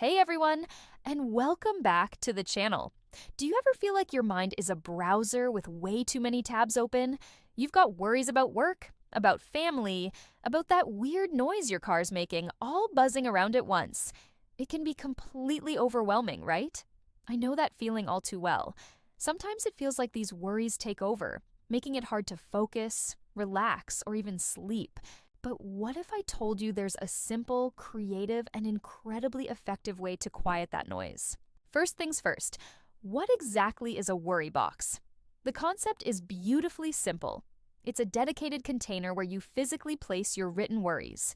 Hey everyone, and welcome back to the channel. Do you ever feel like your mind is a browser with way too many tabs open? You've got worries about work, about family, about that weird noise your car's making, all buzzing around at once. It can be completely overwhelming, right? I know that feeling all too well. Sometimes it feels like these worries take over, making it hard to focus, relax, or even sleep. But what if I told you there's a simple, creative, and incredibly effective way to quiet that noise? First things first, what exactly is a worry box? The concept is beautifully simple. It's a dedicated container where you physically place your written worries.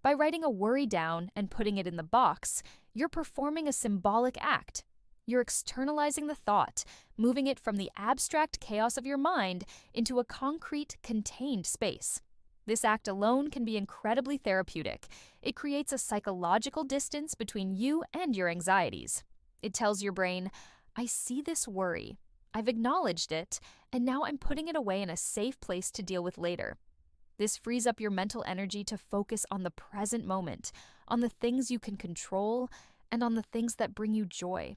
By writing a worry down and putting it in the box, you're performing a symbolic act. You're externalizing the thought, moving it from the abstract chaos of your mind into a concrete, contained space. This act alone can be incredibly therapeutic. It creates a psychological distance between you and your anxieties. It tells your brain, I see this worry, I've acknowledged it, and now I'm putting it away in a safe place to deal with later. This frees up your mental energy to focus on the present moment, on the things you can control, and on the things that bring you joy.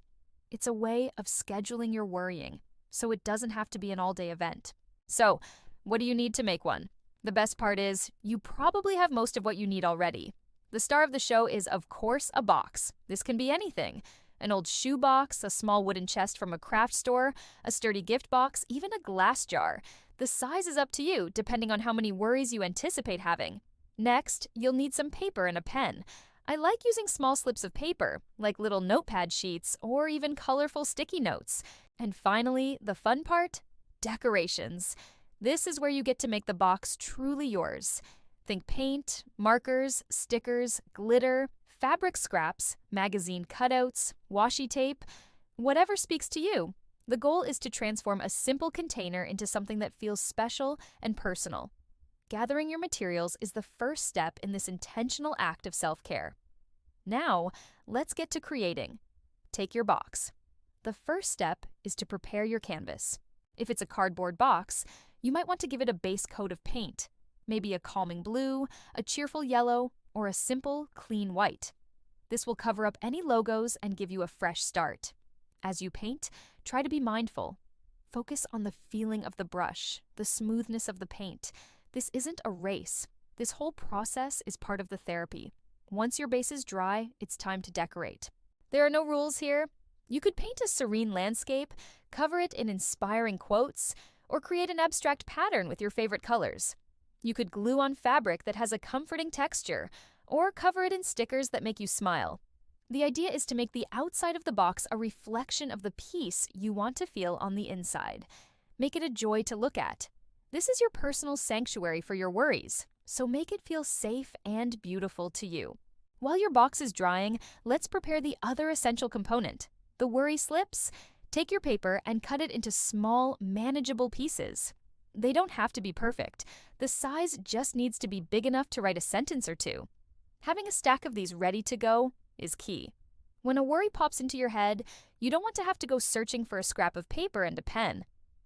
It's a way of scheduling your worrying, so it doesn't have to be an all-day event. So, what do you need to make one? The best part is, you probably have most of what you need already. The star of the show is, of course, a box. This can be anything. An old shoe box, a small wooden chest from a craft store, a sturdy gift box, even a glass jar. The size is up to you, depending on how many worries you anticipate having. Next, you'll need some paper and a pen. I like using small slips of paper, like little notepad sheets or even colorful sticky notes. And finally, the fun part, decorations. This is where you get to make the box truly yours. Think paint, markers, stickers, glitter, fabric scraps, magazine cutouts, washi tape, whatever speaks to you. The goal is to transform a simple container into something that feels special and personal. Gathering your materials is the first step in this intentional act of self-care. Now, let's get to creating. Take your box. The first step is to prepare your canvas. If it's a cardboard box, you might want to give it a base coat of paint, maybe a calming blue, a cheerful yellow, or a simple, clean white. This will cover up any logos and give you a fresh start. As you paint, try to be mindful. Focus on the feeling of the brush, the smoothness of the paint. This isn't a race. This whole process is part of the therapy. Once your base is dry, it's time to decorate. There are no rules here. You could paint a serene landscape, cover it in inspiring quotes, or create an abstract pattern with your favorite colors. You could glue on fabric that has a comforting texture, or cover it in stickers that make you smile. The idea is to make the outside of the box a reflection of the peace you want to feel on the inside. Make it a joy to look at. This is your personal sanctuary for your worries, so make it feel safe and beautiful to you. While your box is drying, let's prepare the other essential component, the worry slips. Take your paper and cut it into small, manageable pieces. They don't have to be perfect. The size just needs to be big enough to write a sentence or two. Having a stack of these ready to go is key. When a worry pops into your head, you don't want to have to go searching for a scrap of paper and a pen.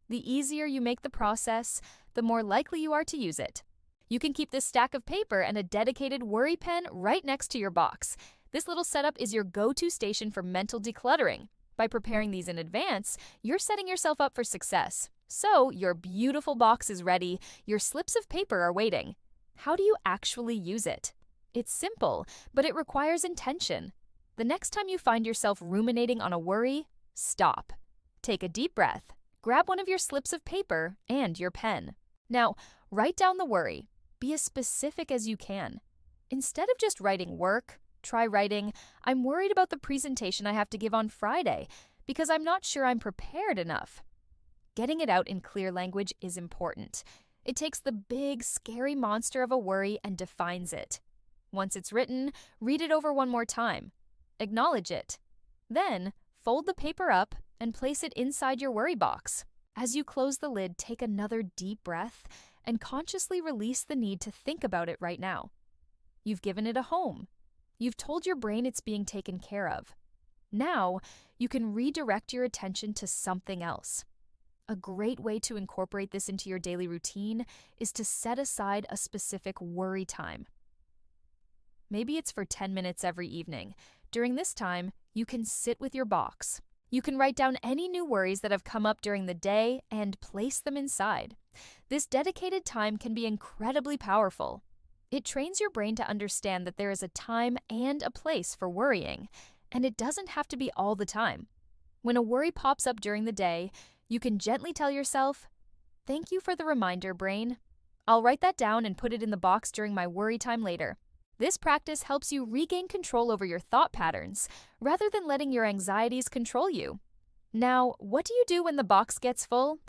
The easier you make the process, the more likely you are to use it. You can keep this stack of paper and a dedicated worry pen right next to your box. This little setup is your go-to station for mental decluttering. By preparing these in advance, you're setting yourself up for success. So, your beautiful box is ready, your slips of paper are waiting. How do you actually use it? It's simple, but it requires intention. The next time you find yourself ruminating on a worry, stop. Take a deep breath, grab one of your slips of paper and your pen. Now, write down the worry. Be as specific as you can. Instead of just writing work, try writing, I'm worried about the presentation I have to give on Friday because I'm not sure I'm prepared enough. Getting it out in clear language is important. It takes the big, scary monster of a worry and defines it. Once it's written, read it over one more time. Acknowledge it. Then, fold the paper up and place it inside your worry box. As you close the lid, take another deep breath and consciously release the need to think about it right now. You've given it a home. You've told your brain it's being taken care of. Now, you can redirect your attention to something else. A great way to incorporate this into your daily routine is to set aside a specific worry time. Maybe it's for 10 minutes every evening. During this time, you can sit with your box. You can write down any new worries that have come up during the day and place them inside. This dedicated time can be incredibly powerful. It trains your brain to understand that there is a time and a place for worrying, and it doesn't have to be all the time. When a worry pops up during the day, you can gently tell yourself, "Thank you for the reminder, brain. I'll write that down and put it in the box during my worry time later." This practice helps you regain control over your thought patterns, rather than letting your anxieties control you. Now, what do you do when the box gets full?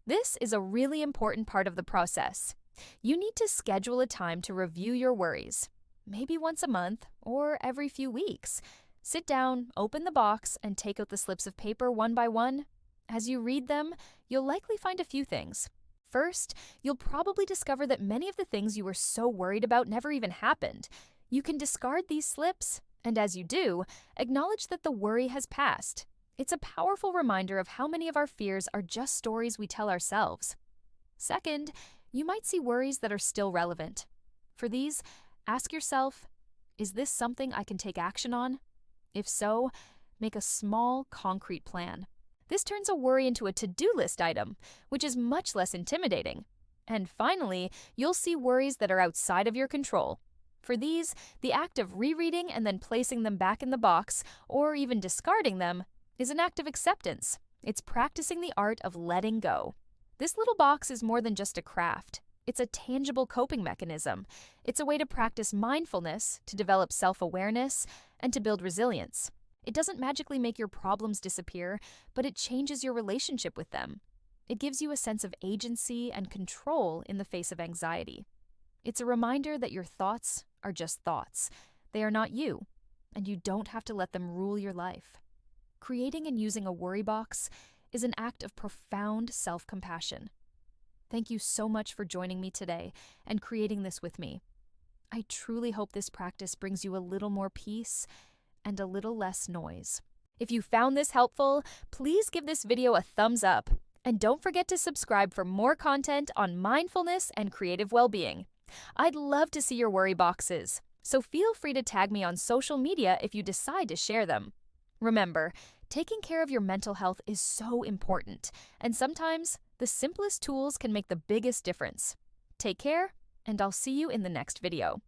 This is a really important part of the process. You need to schedule a time to review your worries, maybe once a month or every few weeks. Sit down, open the box, and take out the slips of paper one by one. As you read them, you'll likely find a few things. First, you'll probably discover that many of the things you were so worried about never even happened. You can discard these slips, and as you do, acknowledge that the worry has passed. It's a powerful reminder of how many of our fears are just stories we tell ourselves. Second, you might see worries that are still relevant. For these, ask yourself, is this something I can take action on? If so, make a small, concrete plan. This turns a worry into a to-do list item, which is much less intimidating. And finally, you'll see worries that are outside of your control. For these, the act of rereading and then placing them back in the box, or even discarding them, is an act of acceptance. It's practicing the art of letting go. This little box is more than just a craft. It's a tangible coping mechanism. It's a way to practice mindfulness, to develop self-awareness, and to build resilience. It doesn't magically make your problems disappear, but it changes your relationship with them. It gives you a sense of agency and control in the face of anxiety. It's a reminder that your thoughts are just thoughts. They are not you, and you don't have to let them rule your life. Creating and using a worry box is an act of profound self-compassion. Thank you so much for joining me today and creating this with me. I truly hope this practice brings you a little more peace and a little less noise. If you found this helpful, please give this video a thumbs up. And don't forget to subscribe for more content on mindfulness and creative well-being. I'd love to see your worry boxes, so feel free to tag me on social media if you decide to share them. Remember, taking care of your mental health is so important, and sometimes the simplest tools can make the biggest difference. Take care, and I'll see you in the next video.